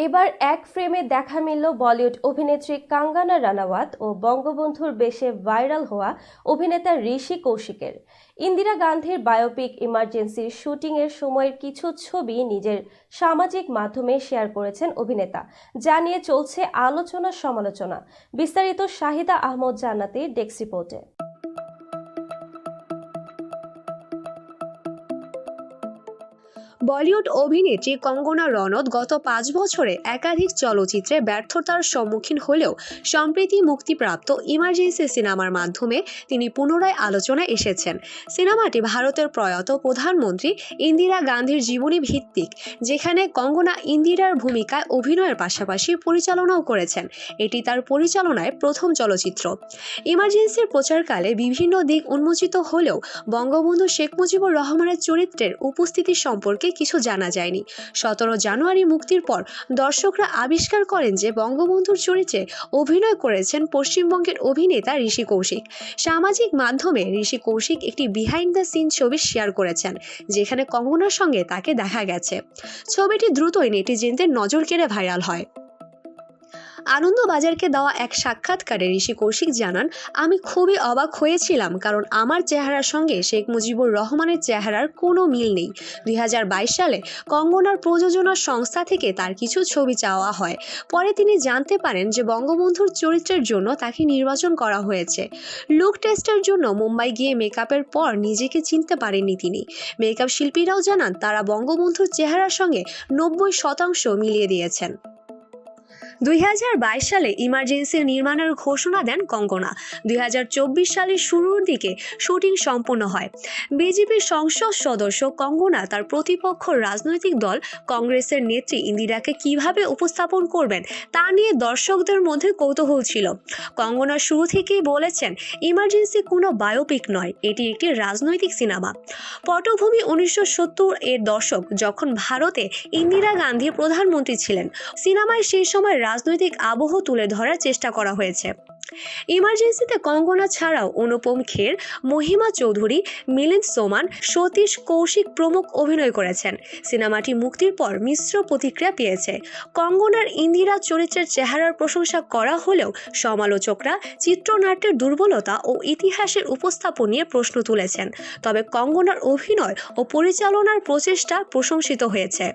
এবার এক ফ্রেমে দেখা মিলল বলিউড অভিনেত্রী কাঙ্গনা রানাওয়াত ও বঙ্গবন্ধুর বেশে ভাইরাল হওয়া অভিনেতা ঋষি কৌশিকের। ইন্দিরা গান্ধীর বায়োপিক ইমার্জেন্সির শুটিংয়ের সময়ের কিছু ছবি নিজের সামাজিক মাধ্যমে শেয়ার করেছেন অভিনেতা, যা নিয়ে চলছে আলোচনা সমালোচনা। বিস্তারিত শাহিদা আহমদ জান্নাতীর ডেস্ক রিপোর্টে। বলিউড অভিনেত্রী কঙ্গনা রনৌত গত 5 বছরে একাধিক চলচ্চিত্রে ব্যর্থতার সম্মুখীন হলেও সম্প্রতি মুক্তিপ্রাপ্ত ইমার্জেন্সি সিনেমার মাধ্যমে তিনি পুনরায় আলোচনায় এসেছেন। সিনেমাটি ভারতের প্রয়াত প্রধানমন্ত্রী ইন্দিরা গান্ধীর জীবনী ভিত্তিক, যেখানে কঙ্গনা ইন্দিরার ভূমিকায় অভিনয়ের পাশাপাশি পরিচালনাও করেছেন। এটি তার পরিচালনায় প্রথম চলচ্চিত্র। ইমার্জেন্সির প্রচারকালে বিভিন্ন দিক উন্মোচিত হলেও বঙ্গবন্ধু শেখ মুজিবুর রহমানের চরিত্রের উপস্থিতি সম্পর্কে কিছু জানা যায়নি। 17 জানুয়ারি মুক্তির পর দর্শকরা আবিষ্কার করেন যে বঙ্গবন্ধুর চরিত্রে অভিনয় করেছেন পশ্চিমবঙ্গের অভিনেতা ঋষি কৌশিক। সামাজিক মাধ্যমে ঋষি কৌশিক একটি বিহাইন্ড দ্য সিন ছবি শেয়ার করেছেন, যেখানে কঙ্গনার সঙ্গে তাকে দেখা গেছে। ছবিটি দ্রুতই নেটিজেনদের নজর কেড়ে ভাইরাল হয়। আনন্দবাজারকে দেওয়া এক সাক্ষাৎকারে ঋষি কৌশিক জানান, আমি খুবই অবাক হয়েছিলাম, কারণ আমার চেহারার সঙ্গে শেখ মুজিবুর রহমানের চেহারার কোনো মিল নেই। 2022 সালে কঙ্গনার প্রযোজনা সংস্থা থেকে তার কিছু ছবি চাওয়া হয়। পরে তিনি জানতে পারেন যে বঙ্গবন্ধুর চরিত্রের জন্য তাকে নির্বাচন করা হয়েছে। লুক টেস্টের জন্য মুম্বাই গিয়ে মেকআপের পর নিজেকে চিনতে পারেননি তিনি। মেকআপ শিল্পীরাও জানান তারা বঙ্গবন্ধুর চেহারার সঙ্গে 90% মিলিয়ে দিয়েছেন। 2022 সালে ইমার্জেন্সি নির্মাণের ঘোষণা দেন কঙ্গনা। 2024 সালের শুরুর দিকে শুটিং সম্পন্ন হয়। বিজেপির সংসদ সদস্য কঙ্গনা তার প্রতিপক্ষ রাজনৈতিক দল কংগ্রেসের নেত্রী ইন্দিরাকে কিভাবে উপস্থাপন করবেন তা নিয়ে দর্শকদের মধ্যে কৌতূহল ছিল। কঙ্গনা শুরু থেকেই বলেছেন, ইমার্জেন্সি কোনো বায়োপিক নয়, এটি একটি রাজনৈতিক সিনেমা। পটভূমি 1970 এর দশক, যখন ভারতে ইন্দিরা গান্ধী প্রধানমন্ত্রী ছিলেন। সিনেমায় সেই সময় রাজনৈতিক আবহ তুলে ধরার চেষ্টা করা হয়েছে। ইমার্জেন্সিতে কঙ্গনা ছাড়াও অনুপম খের, মহিমা চৌধুরী, মিলিন্দ সোমান, সতীশ কৌশিক প্রমুখ অভিনয় করেছেন। সিনেমাটি মুক্তির পর মিশ্র প্রতিক্রিয়া পেয়েছে। কঙ্গনার ইন্দিরা চরিত্রের চেহারার প্রশংসা করা হলেও সমালোচকরা চিত্রনাট্যের দুর্বলতা ও ইতিহাসের উপস্থাপন নিয়ে প্রশ্ন তুলেছেন। তবে কঙ্গনার অভিনয় ও পরিচালনার প্রচেষ্টা প্রশংসিত হয়েছে।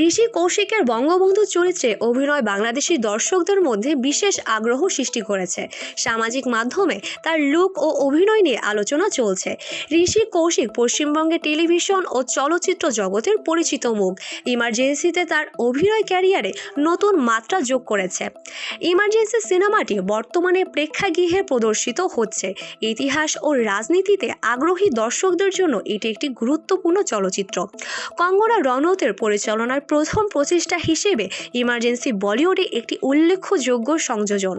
ঋষি কৌশিকের বঙ্গবন্ধু চরিত্রে অভিনয় বাংলাদেশি দর্শকদের মধ্যে বিশেষ আগ্রহ সৃষ্টি করেছে। সামাজিক মাধ্যমে তার লুক ও অভিনয় নিয়ে আলোচনা চলছে। ঋষি কৌশিক পশ্চিমবঙ্গের টেলিভিশন ও চলচ্চিত্র জগতের পরিচিত মুখ। ইমার্জেন্সিতে তার অভিনয় ক্যারিয়ারে নতুন মাত্রা যোগ করেছে। ইমার্জেন্সি সিনেমাটি বর্তমানে প্রেক্ষাগৃহে প্রদর্শিত হচ্ছে। ইতিহাস ও রাজনীতিতে আগ্রহী দর্শকদের জন্য এটি একটি গুরুত্বপূর্ণ চলচ্চিত্র। কঙ্গনা রনৌতের পরিচালনার প্রথম প্রচেষ্টা হিসেবে ইমার্জেন্সি বলিউডে একটি উল্লেখযোগ্য সংযোজন।